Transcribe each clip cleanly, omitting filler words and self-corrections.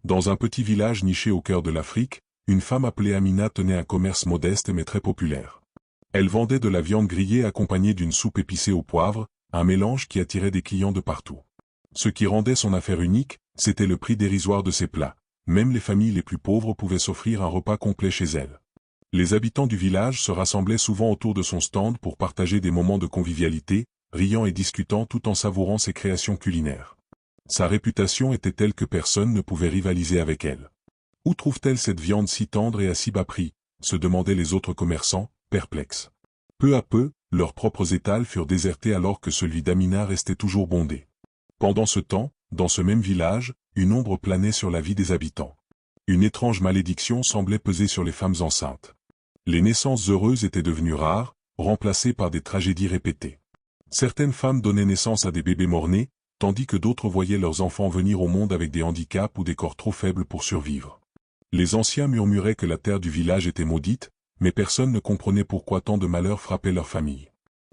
Dans un petit village niché au cœur de l'Afrique, une femme appelée Amina tenait un commerce modeste mais très populaire. Elle vendait de la viande grillée accompagnée d'une soupe épicée au poivre, un mélange qui attirait des clients de partout. Ce qui rendait son affaire unique, c'était le prix dérisoire de ses plats. Même les familles les plus pauvres pouvaient s'offrir un repas complet chez elle. Les habitants du village se rassemblaient souvent autour de son stand pour partager des moments de convivialité, riant et discutant tout en savourant ses créations culinaires. Sa réputation était telle que personne ne pouvait rivaliser avec elle. Où trouve-t-elle cette viande si tendre et à si bas prix, se demandaient les autres commerçants, perplexes. Peu à peu, leurs propres étals furent désertés alors que celui d'Amina restait toujours bondé. Pendant ce temps, dans ce même village, une ombre planait sur la vie des habitants. Une étrange malédiction semblait peser sur les femmes enceintes. Les naissances heureuses étaient devenues rares, remplacées par des tragédies répétées. Certaines femmes donnaient naissance à des bébés mort-nés, tandis que d'autres voyaient leurs enfants venir au monde avec des handicaps ou des corps trop faibles pour survivre. Les anciens murmuraient que la terre du village était maudite, mais personne ne comprenait pourquoi tant de malheurs frappaient leur famille.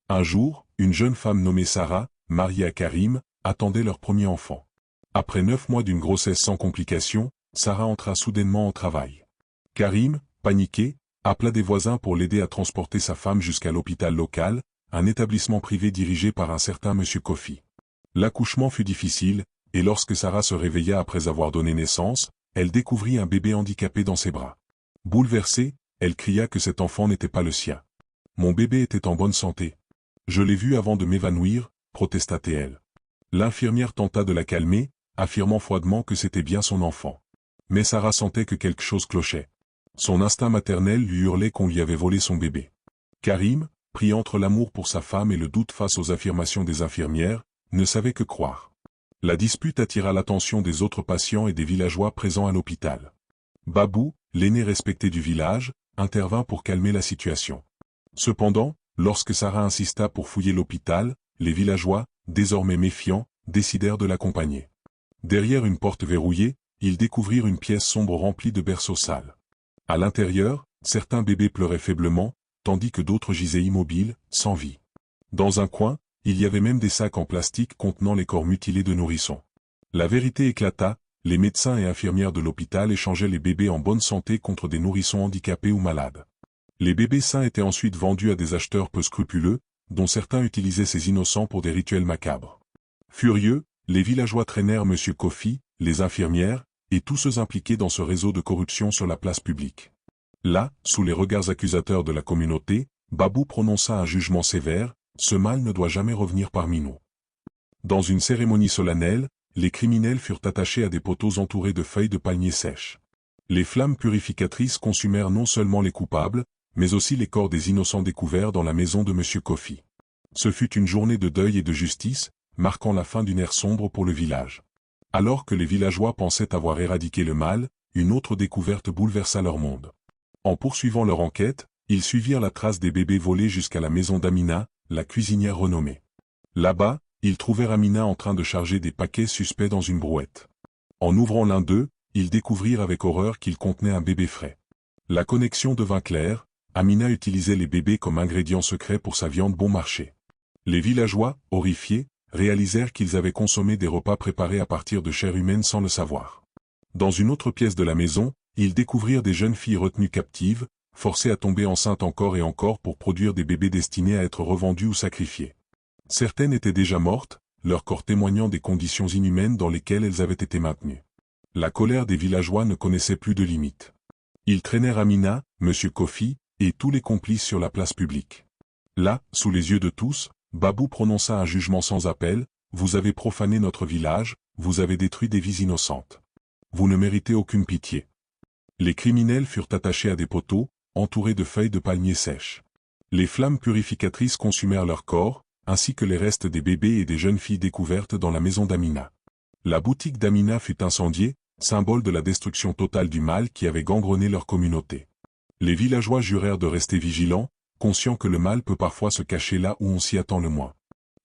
Un jour, une jeune femme nommée Sarah, mariée à Karim, attendait leur premier enfant. Après 9 mois d'une grossesse sans complications, Sarah entra soudainement au travail. Karim, paniqué, appela des voisins pour l'aider à transporter sa femme jusqu'à l'hôpital local, un établissement privé dirigé par un certain Monsieur Kofi. L'accouchement fut difficile, et lorsque Sarah se réveilla après avoir donné naissance, elle découvrit un bébé handicapé dans ses bras. Bouleversée, elle cria que cet enfant n'était pas le sien. « Mon bébé était en bonne santé. Je l'ai vu avant de m'évanouir », protesta-t-elle. L'infirmière tenta de la calmer, affirmant froidement que c'était bien son enfant. Mais Sarah sentait que quelque chose clochait. Son instinct maternel lui hurlait qu'on lui avait volé son bébé. Karim, pris entre l'amour pour sa femme et le doute face aux affirmations des infirmières, ne savait que croire. La dispute attira l'attention des autres patients et des villageois présents à l'hôpital. Babou, l'aîné respecté du village, intervint pour calmer la situation. Cependant, lorsque Sarah insista pour fouiller l'hôpital, les villageois, désormais méfiants, décidèrent de l'accompagner. Derrière une porte verrouillée, ils découvrirent une pièce sombre remplie de berceaux sales. À l'intérieur, certains bébés pleuraient faiblement, tandis que d'autres gisaient immobiles, sans vie. Dans un coin, il y avait même des sacs en plastique contenant les corps mutilés de nourrissons. La vérité éclata, les médecins et infirmières de l'hôpital échangeaient les bébés en bonne santé contre des nourrissons handicapés ou malades. Les bébés sains étaient ensuite vendus à des acheteurs peu scrupuleux, dont certains utilisaient ces innocents pour des rituels macabres. Furieux, les villageois traînèrent M. Kofi, les infirmières, et tous ceux impliqués dans ce réseau de corruption sur la place publique. Là, sous les regards accusateurs de la communauté, Babou prononça un jugement sévère, « Ce mal ne doit jamais revenir parmi nous ». Dans une cérémonie solennelle, les criminels furent attachés à des poteaux entourés de feuilles de palmier sèches. Les flammes purificatrices consumèrent non seulement les coupables, mais aussi les corps des innocents découverts dans la maison de M. Kofi. Ce fut une journée de deuil et de justice, marquant la fin d'une ère sombre pour le village. Alors que les villageois pensaient avoir éradiqué le mal, une autre découverte bouleversa leur monde. En poursuivant leur enquête, ils suivirent la trace des bébés volés jusqu'à la maison d'Amina, la cuisinière renommée. Là-bas, ils trouvèrent Amina en train de charger des paquets suspects dans une brouette. En ouvrant l'un d'eux, ils découvrirent avec horreur qu'il contenait un bébé frais. La connexion devint claire, Amina utilisait les bébés comme ingrédient secret pour sa viande bon marché. Les villageois, horrifiés, réalisèrent qu'ils avaient consommé des repas préparés à partir de chair humaine sans le savoir. Dans une autre pièce de la maison, ils découvrirent des jeunes filles retenues captives, forcées à tomber enceintes encore et encore pour produire des bébés destinés à être revendus ou sacrifiés. Certaines étaient déjà mortes, leur corps témoignant des conditions inhumaines dans lesquelles elles avaient été maintenues. La colère des villageois ne connaissait plus de limites. Ils traînèrent Amina, M. Kofi, et tous les complices sur la place publique. Là, sous les yeux de tous, Babou prononça un jugement sans appel, « Vous avez profané notre village, vous avez détruit des vies innocentes. Vous ne méritez aucune pitié. » Les criminels furent attachés à des poteaux, entourés de feuilles de palmier sèches. Les flammes purificatrices consumèrent leur corps, ainsi que les restes des bébés et des jeunes filles découvertes dans la maison d'Amina. La boutique d'Amina fut incendiée, symbole de la destruction totale du mal qui avait gangrené leur communauté. Les villageois jurèrent de rester vigilants, conscients que le mal peut parfois se cacher là où on s'y attend le moins.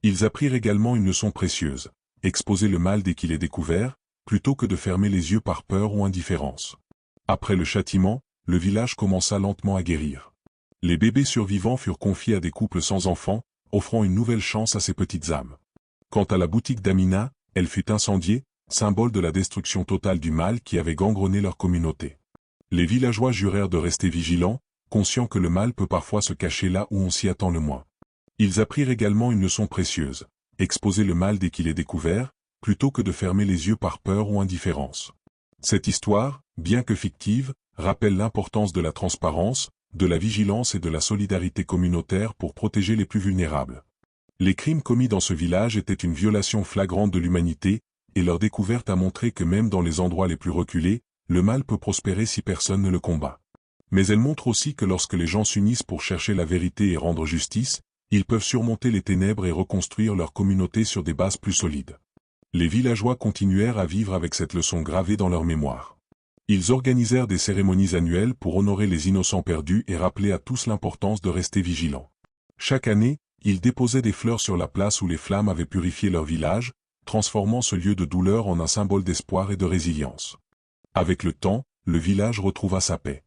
Ils apprirent également une leçon précieuse, exposer le mal dès qu'il est découvert, plutôt que de fermer les yeux par peur ou indifférence. Après le châtiment, le village commença lentement à guérir. Les bébés survivants furent confiés à des couples sans enfants, offrant une nouvelle chance à ces petites âmes. Quant à la boutique d'Amina, elle fut incendiée, symbole de la destruction totale du mal qui avait gangrené leur communauté. Les villageois jurèrent de rester vigilants, conscients que le mal peut parfois se cacher là où on s'y attend le moins. Ils apprirent également une leçon précieuse, exposer le mal dès qu'il est découvert, plutôt que de fermer les yeux par peur ou indifférence. Cette histoire, bien que fictive, rappelle l'importance de la transparence, de la vigilance et de la solidarité communautaire pour protéger les plus vulnérables. Les crimes commis dans ce village étaient une violation flagrante de l'humanité, et leur découverte a montré que même dans les endroits les plus reculés, le mal peut prospérer si personne ne le combat. Mais elle montre aussi que lorsque les gens s'unissent pour chercher la vérité et rendre justice, ils peuvent surmonter les ténèbres et reconstruire leur communauté sur des bases plus solides. Les villageois continuèrent à vivre avec cette leçon gravée dans leur mémoire. Ils organisèrent des cérémonies annuelles pour honorer les innocents perdus et rappeler à tous l'importance de rester vigilants. Chaque année, ils déposaient des fleurs sur la place où les flammes avaient purifié leur village, transformant ce lieu de douleur en un symbole d'espoir et de résilience. Avec le temps, le village retrouva sa paix.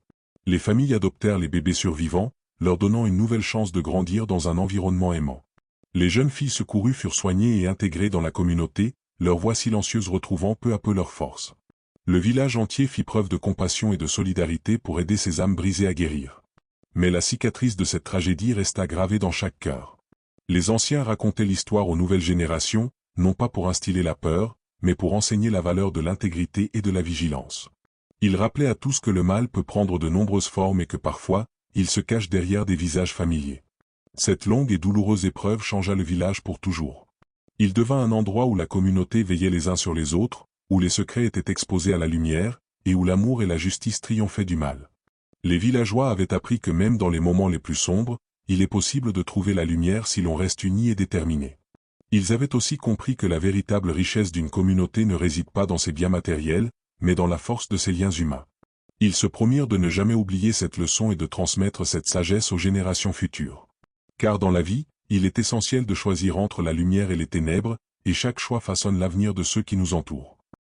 Les familles adoptèrent les bébés survivants, leur donnant une nouvelle chance de grandir dans un environnement aimant. Les jeunes filles secourues furent soignées et intégrées dans la communauté, leurs voix silencieuses retrouvant peu à peu leur force. Le village entier fit preuve de compassion et de solidarité pour aider ces âmes brisées à guérir. Mais la cicatrice de cette tragédie resta gravée dans chaque cœur. Les anciens racontaient l'histoire aux nouvelles générations, non pas pour instiller la peur, mais pour enseigner la valeur de l'intégrité et de la vigilance. Ils rappelaient à tous que le mal peut prendre de nombreuses formes et que parfois, il se cache derrière des visages familiers. Cette longue et douloureuse épreuve changea le village pour toujours. Il devint un endroit où la communauté veillait les uns sur les autres, où les secrets étaient exposés à la lumière, et où l'amour et la justice triomphaient du mal. Les villageois avaient appris que même dans les moments les plus sombres, il est possible de trouver la lumière si l'on reste uni et déterminé. Ils avaient aussi compris que la véritable richesse d'une communauté ne réside pas dans ses biens matériels, mais dans la force de ses liens humains. Ils se promirent de ne jamais oublier cette leçon et de transmettre cette sagesse aux générations futures. Car dans la vie, il est essentiel de choisir entre la lumière et les ténèbres, et chaque choix façonne l'avenir de ceux qui nous entourent.